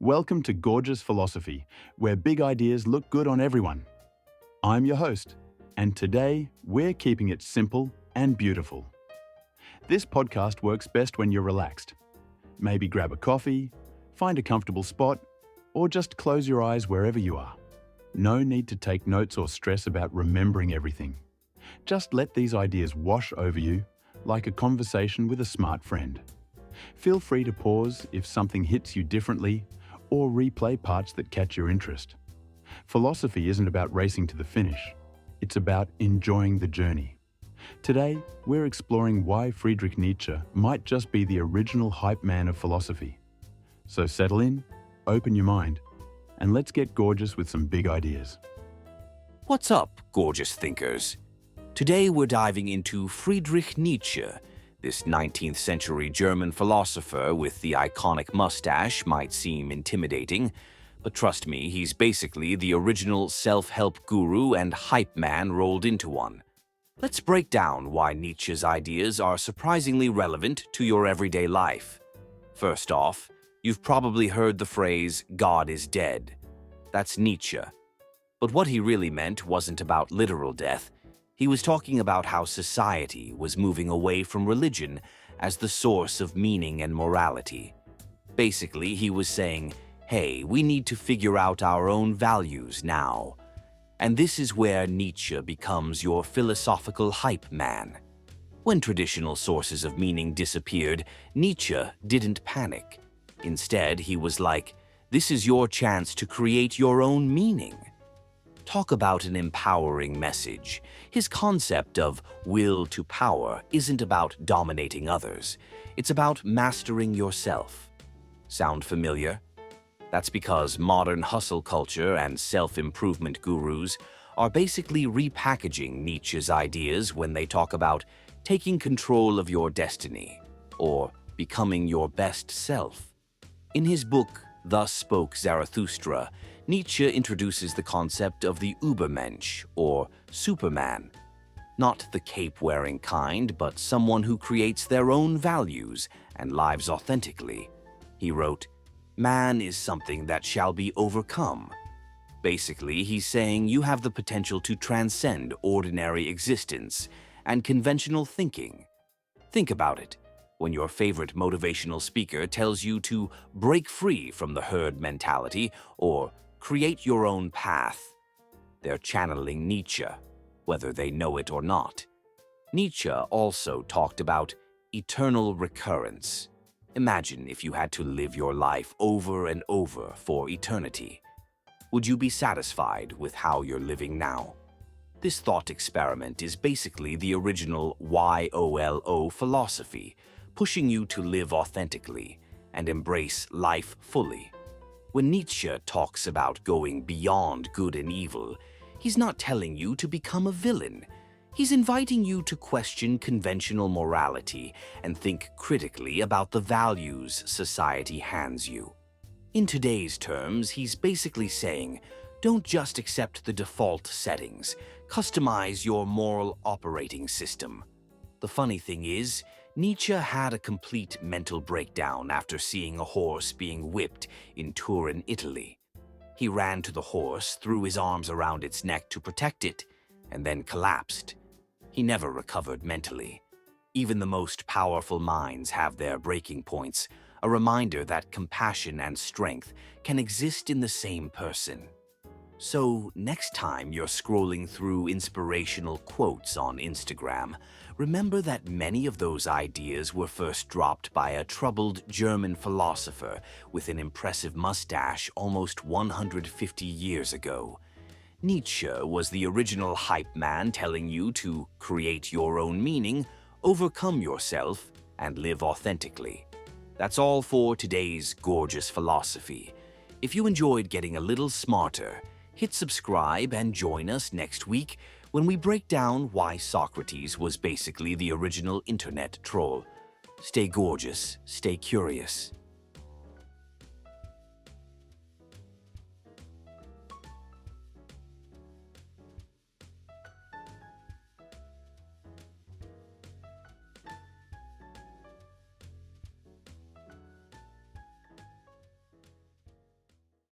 Welcome to Gorgeous Philosophy, where big ideas look good on everyone. I'm your host, and today we're keeping it simple and beautiful. This podcast works best when you're relaxed. Maybe grab a coffee, find a comfortable spot, or just close your eyes wherever you are. No need to take notes or stress about remembering everything. Just let these ideas wash over you like a conversation with a smart friend. Feel free to pause if something hits you differently or replay parts that catch your interest. Philosophy isn't about racing to the finish. It's about enjoying the journey. Today, we're exploring why Friedrich Nietzsche might just be the original hype man of philosophy. So settle in, open your mind, and let's get gorgeous with some big ideas. What's up, gorgeous thinkers? Today we're diving into Friedrich Nietzsche. This 19th century German philosopher with the iconic mustache might seem intimidating, but trust me, he's basically the original self-help guru and hype man rolled into one. Let's break down why Nietzsche's ideas are surprisingly relevant to your everyday life. First off, you've probably heard the phrase, "God is dead." That's Nietzsche. But what he really meant wasn't about literal death. He was talking about how society was moving away from religion as the source of meaning and morality. Basically, he was saying, hey, we need to figure out our own values now. And this is where Nietzsche becomes your philosophical hype man. When traditional sources of meaning disappeared, Nietzsche didn't panic. Instead, he was like, this is your chance to create your own meaning. Talk about an empowering message. His concept of will to power isn't about dominating others. It's about mastering yourself. Sound familiar? That's because modern hustle culture and self-improvement gurus are basically repackaging Nietzsche's ideas when they talk about taking control of your destiny or becoming your best self. In his book, Thus Spoke Zarathustra, Nietzsche introduces the concept of the Übermensch, or Superman. Not the cape-wearing kind, but someone who creates their own values and lives authentically. He wrote, "Man is something that shall be overcome." Basically, he's saying you have the potential to transcend ordinary existence and conventional thinking. Think about it. When your favorite motivational speaker tells you to break free from the herd mentality or create your own path, they're channeling Nietzsche, whether they know it or not. Nietzsche also talked about eternal recurrence. Imagine if you had to live your life over and over for eternity. Would you be satisfied with how you're living now? This thought experiment is basically the original YOLO philosophy, pushing you to live authentically and embrace life fully. When Nietzsche talks about going beyond good and evil, he's not telling you to become a villain. He's inviting you to question conventional morality and think critically about the values society hands you. In today's terms, he's basically saying, don't just accept the default settings, customize your moral operating system. The funny thing is, Nietzsche had a complete mental breakdown after seeing a horse being whipped in Turin, Italy. He ran to the horse, threw his arms around its neck to protect it, and then collapsed. He never recovered mentally. Even the most powerful minds have their breaking points, a reminder that compassion and strength can exist in the same person. So, next time you're scrolling through inspirational quotes on Instagram, remember that many of those ideas were first dropped by a troubled German philosopher with an impressive mustache almost 150 years ago. Nietzsche was the original hype man telling you to create your own meaning, overcome yourself, and live authentically. That's all for today's gorgeous philosophy. If you enjoyed getting a little smarter, hit subscribe and join us next week when we break down why Socrates was basically the original internet troll. Stay gorgeous, stay curious.